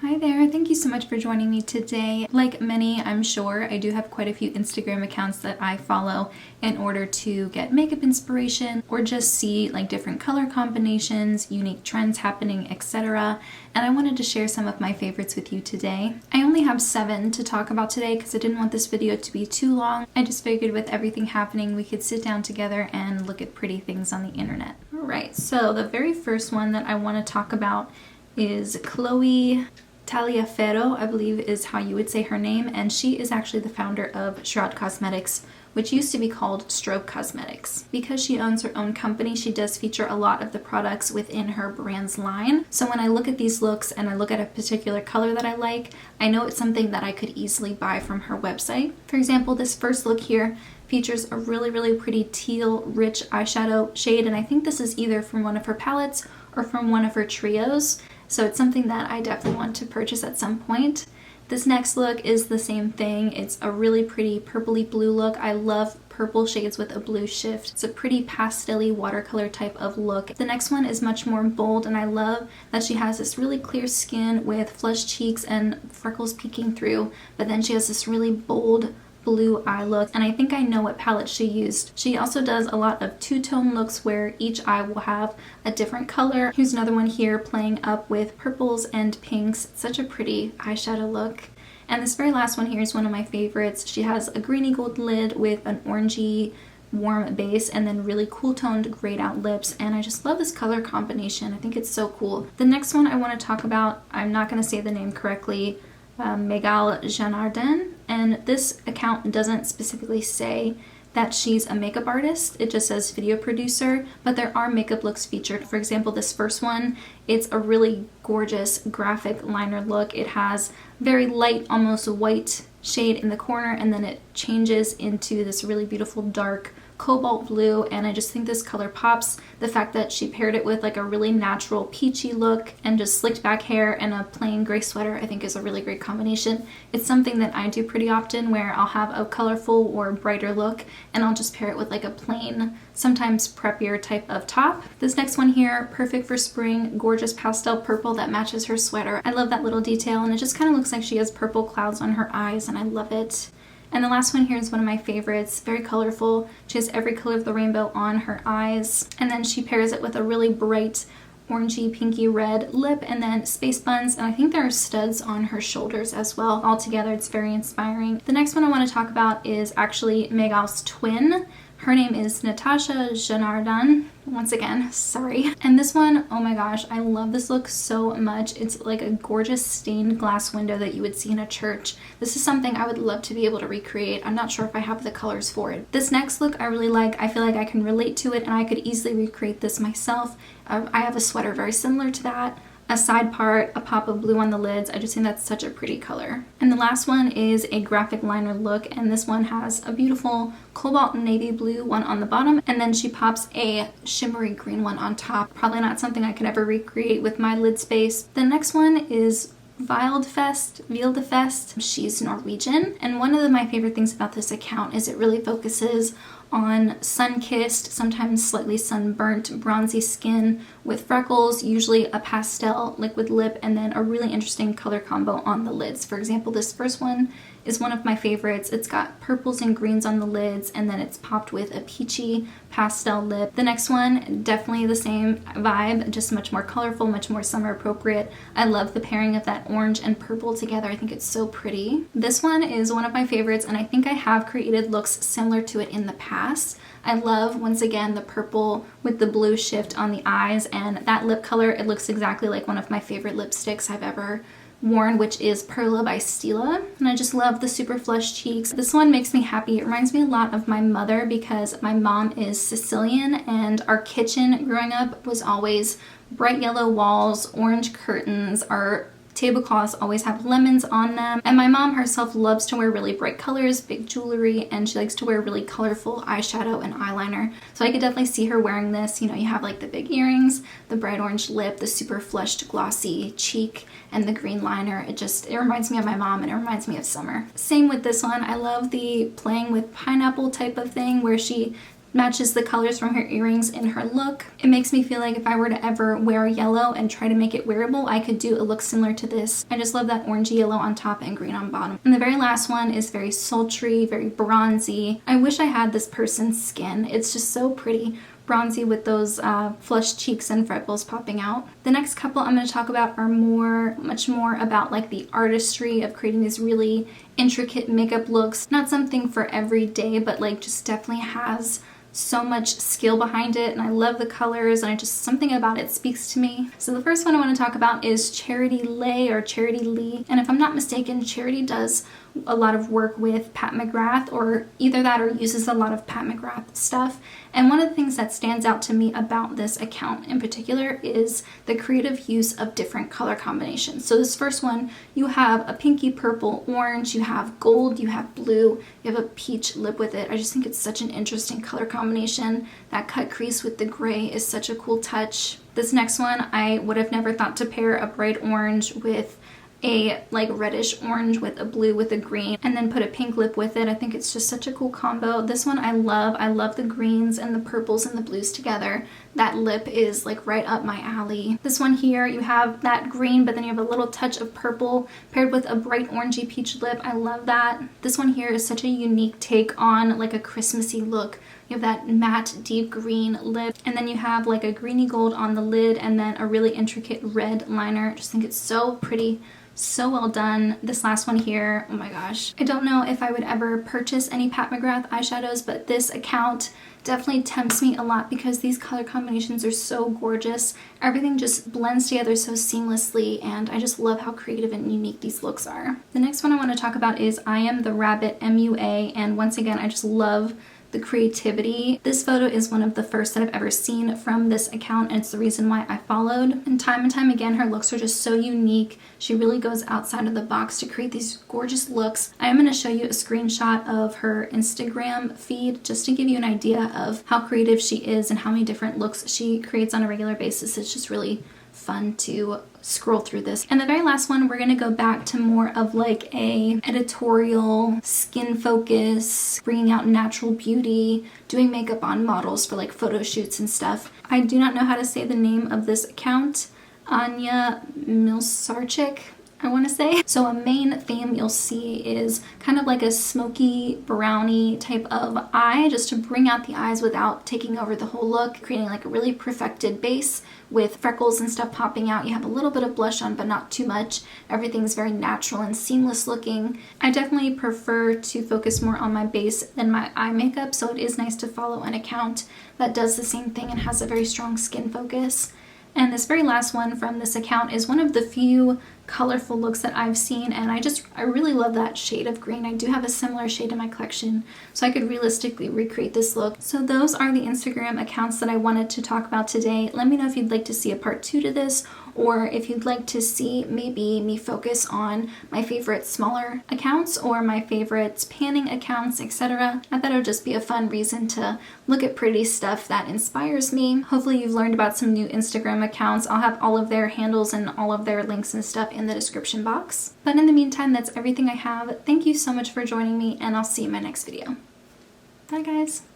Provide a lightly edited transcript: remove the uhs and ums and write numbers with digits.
Hi there, thank you so much for joining me today. Like many, I'm sure, I do have quite a few Instagram accounts that I follow in order to get makeup inspiration or just see like different color combinations, unique trends happening, etc. And I wanted to share some of my favorites with you today. I only have 7 to talk about today because I didn't want this video to be too long. I just figured with everything happening, we could sit down together and look at pretty things on the internet. Alright, so the very first one that I want to talk about is Chloe Taliaferro, I believe is how you would say her name, and she is actually the founder of Shroud Cosmetics, which used to be called Strobe Cosmetics. Because she owns her own company, she does feature a lot of the products within her brand's line. So when I look at these looks and I look at a particular color that I like, I know it's something that I could easily buy from her website. For example, this first look here features a really pretty teal rich eyeshadow shade, and I think this is either from one of her palettes or from one of her trios. So it's something that I definitely want to purchase at some point. This next look is the same thing. It's a really pretty purpley blue look. I love purple shades with a blue shift. It's a pretty pastel-y watercolor type of look. The next one is much more bold, and I love that she has this really clear skin with flushed cheeks and freckles peeking through, but then she has this really bold blue eye look, and I think I know what palette she used. She also does a lot of two-tone looks where each eye will have a different color. Here's another one here playing up with purples and pinks. It's such a pretty eyeshadow look. And this very last one here is one of my favorites. She has a greeny gold lid with an orangey warm base and then really cool toned grayed out lips, and I just love this color combination. I think it's so cool. The next one I want to talk about, I'm not going to say the name correctly, Miguel Janardan, and this account doesn't specifically say that she's a makeup artist. It just says video producer, but there are makeup looks featured. For example, this first one, it's a really gorgeous graphic liner look. It has very light, almost white shade in the corner, and then it changes into this really beautiful dark cobalt blue, and I just think this color pops. The fact that she paired it with like a really natural peachy look and just slicked back hair and a plain gray sweater, I think is a really great combination. It's something that I do pretty often where I'll have a colorful or brighter look and I'll just pair it with like a plain, sometimes preppier type of top. This next one here, perfect for spring, gorgeous pastel purple that matches her sweater. I love that little detail, and it just kind of looks like she has purple clouds on her eyes, and I love it. And the last one here is one of my favorites, very colorful. She has every color of the rainbow on her eyes, and then she pairs it with a really bright orangey pinky red lip and then space buns, and I think there are studs on her shoulders as well. Altogether, it's very inspiring. The next one I want to talk about is actually Miguel's twin. Her name is Miguel Janardan. Once again, sorry. And this one, oh my gosh, I love this look so much. It's like a gorgeous stained glass window that you would see in a church. This is something I would love to be able to recreate. I'm not sure if I have the colors for it. This next look I really like. I feel like I can relate to it and I could easily recreate this myself. I have a sweater very similar to that. A side part, a pop of blue on the lids. I just think that's such a pretty color. And the last one is a graphic liner look, and this one has a beautiful cobalt navy blue one on the bottom, and then she pops a shimmery green one on top. Probably not something I could ever recreate with my lid space. The next one is Vilde Fest. She's Norwegian, and one of my favorite things about this account is it really focuses on sun-kissed, sometimes slightly sunburnt, bronzy skin with freckles, usually a pastel liquid lip, and then a really interesting color combo on the lids. For example, this first one is one of my favorites. It's got purples and greens on the lids, and then it's popped with a peachy pastel lip. The next one, definitely the same vibe, just much more colorful, much more summer appropriate. I love the pairing of that orange and purple together. I think it's so pretty. This one is one of my favorites, and I think I have created looks similar to it in the past. I love, once again, the purple with the blue shift on the eyes, and that lip color, it looks exactly like one of my favorite lipsticks I've ever worn, which is Perla by Stila, and I just love the super flush cheeks. This one makes me happy. It reminds me a lot of my mother because my mom is Sicilian, and our kitchen growing up was always bright yellow walls, orange curtains. Our tablecloths always have lemons on them, and my mom herself loves to wear really bright colors, big jewelry, and she likes to wear really colorful eyeshadow and eyeliner. So I could definitely see her wearing this. You know, you have like the big earrings, the bright orange lip, the super flushed glossy cheek, and the green liner. It reminds me of my mom, and it reminds me of summer. Same with this one. I love the playing with pineapple type of thing where she matches the colors from her earrings in her look. It makes me feel like if I were to ever wear yellow and try to make it wearable, I could do a look similar to this. I just love that orangey yellow on top and green on bottom. And the very last one is very sultry, very bronzy. I wish I had this person's skin. It's just so pretty. Bronzy with those flushed cheeks and freckles popping out. The next couple I'm going to talk about are much more about like the artistry of creating these really intricate makeup looks. Not something for every day, but like just definitely has so much skill behind it, and I love the colors, and something about it speaks to me. So the first one I want to talk about is Charity Lay or Charity Lee, and if I'm not mistaken, Charity does a lot of work with Pat McGrath, or either that or uses a lot of Pat McGrath stuff. And one of the things that stands out to me about this account in particular is the creative use of different color combinations. So this first one, you have a pinky purple orange, you have gold, you have blue, you have a peach lip with it. I just think it's such an interesting color combination. That cut crease with the gray is such a cool touch. This next one, I would have never thought to pair a bright orange with a like reddish orange with a blue with a green, and then put a pink lip with it. I think it's just such a cool combo. This one I love the greens and the purples and the blues together. That lip is like right up my alley. This one here, you have that green, but then you have a little touch of purple paired with a bright orangey peach lip. I love that. This one here is such a unique take on like a Christmassy look. You have that matte deep green lip, and then you have like a greeny gold on the lid, and then a really intricate red liner. I just think it's so pretty. So well done. This last one here, oh my gosh. I don't know if I would ever purchase any Pat McGrath eyeshadows, but this account definitely tempts me a lot because these color combinations are so gorgeous. Everything just blends together so seamlessly, and I just love how creative and unique these looks are. The next one I want to talk about is I Am the Rabbit MUA, and once again, I just love the creativity. This photo is one of the first that I've ever seen from this account, and it's the reason why I followed. And time again, her looks are just so unique. She really goes outside of the box to create these gorgeous looks. I am going to show you a screenshot of her Instagram feed just to give you an idea of how creative she is and how many different looks she creates on a regular basis. It's just really fun to scroll through this. And the very last one, we're going to go back to more of like a editorial, skin focus, bringing out natural beauty, doing makeup on models for like photo shoots and stuff. I do not know how to say the name of this account. Anya Nilesarge, I want to say. So a main theme you'll see is kind of like a smoky brownie type of eye, just to bring out the eyes without taking over the whole look, creating like a really perfected base with freckles and stuff popping out. You have a little bit of blush on, but not too much. Everything's very natural and seamless looking. I definitely prefer to focus more on my base than my eye makeup, so it is nice to follow an account that does the same thing and has a very strong skin focus. And this very last one from this account is one of the few colorful looks that I've seen, and I really love that shade of green. I do have a similar shade in my collection, so I could realistically recreate this look. So those are the Instagram accounts that I wanted to talk about today. Let me know if you'd like to see a part 2 to this, or if you'd like to see maybe me focus on my favorite smaller accounts or my favorite panning accounts, etc. I thought it would just be a fun reason to look at pretty stuff that inspires me. Hopefully you've learned about some new Instagram accounts. I'll have all of their handles and all of their links and stuff in the description box. But in the meantime, that's everything I have. Thank you so much for joining me, and I'll see you in my next video. Bye guys!